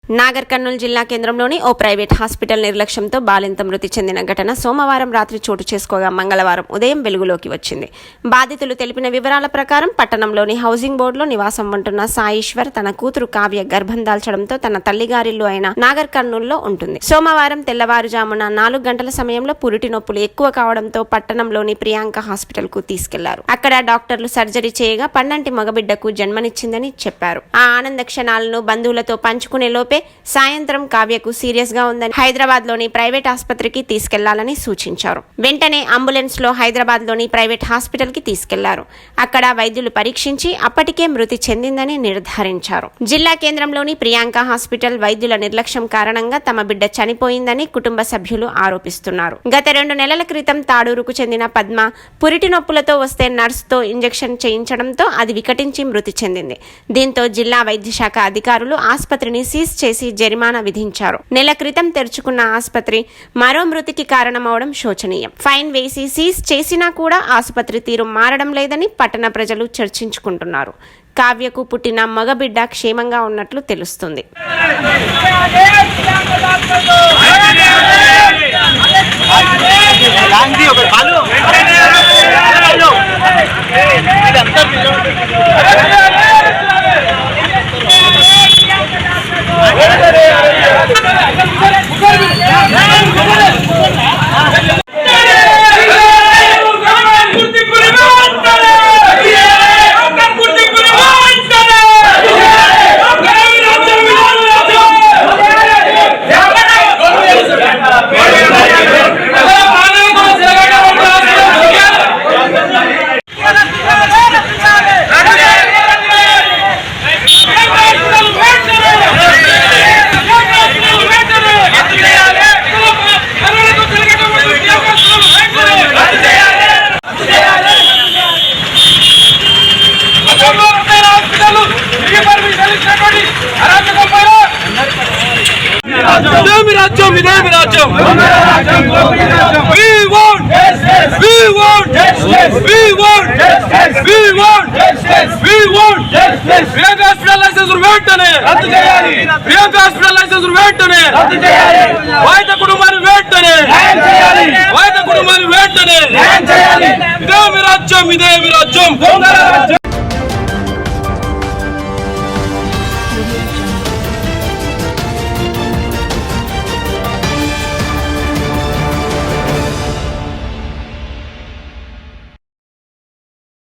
నాగర్ కర్నూలు జిల్లా కేంద్రంలోని ఓ private hospital నిర్లక్ష్యంతో బాలింత మృతి చెందిన ఘటన సోమవారం రాత్రి చోటు చేసుకోగా మంగళవారం ఉదయం వెలుగులోకి వచ్చింది. బాధితులు తెలిపిన వివరాల ప్రకారం పట్టణంలోని హౌసింగ్ బోర్డులో నివాసం ఉంటున్న సాయిశ్వర్ తన కూతురు కావ్య గర్భం దాల్చడంతో తన తల్లిగారిల్లు అయిన నాగర్ కర్నూలులో ఉంటుంది. సోమవారం తెల్లవారుజామున 4 గంటల సమయంలో పురిటి నొప్పులు ఎక్కువ కావడంతో పట్టణంలోని ప్రియాంక హాస్పిటల్ కు తీసుకెళ్లారు. అక్కడ డాక్టర్లు సర్జరీ చేయగా పన్నంటి మగబిడ్డకు జన్మనిచ్చిందని చెప్పారు. ఆ ఆనంద క్షణాలను బంధువులతో పంచుకునే లోపే సాయంత్రం కావ్యకు సీరియస్ గా ఉందని హైదరాబాద్ లోని ప్రైవేట్ ఆసుపత్రికి తీసుకెళ్లాలని సూచించారు. వెంటనే అంబులెన్స్ లో హైదరాబాద్ లోని ప్రైవేట్ హాస్పిటల్ కి తీసుకెళ్లారు. అక్కడ వైద్యులు పరీక్షించి అప్పటికే మృతి చెందిందని నిర్ధారించారు. జిల్లా కేంద్రంలోని ప్రియాంక హాస్పిటల్ వైద్యుల నిర్లక్ష్యం కారణంగా తమ బిడ్డ చనిపోయిందని కుటుంబ సభ్యులు ఆరోపిస్తున్నారు. గత 2 నెలల క్రితం తాడూరుకు చెందిన పద్మ పురిటి నొప్పులతో వస్తే నర్సుతో ఇంజెక్షన్ చేయించడంతో అది వికటించి మృతి చెందింది. దీంతో జిల్లా వైద్య శాఖ అధికారులు ఆసుపత్రిని సీజ్ చేసి జరిమానా విధించారు. నెల క్రితం తెరుచుకున్న ఆసుపత్రి మరో మృతికి కారణమవడం శోచనీయం. ఫైన్ వేసి సీజ్ చేసినా కూడా ఆసుపత్రి తీరు మారడం లేదని పట్టణ ప్రజలు చర్చించుకుంటున్నారు. కావ్యకు పుట్టిన మగబిడ్డ క్షేమంగా ఉన్నట్లు తెలుస్తుంది. ఇదే మీ రాజ్యం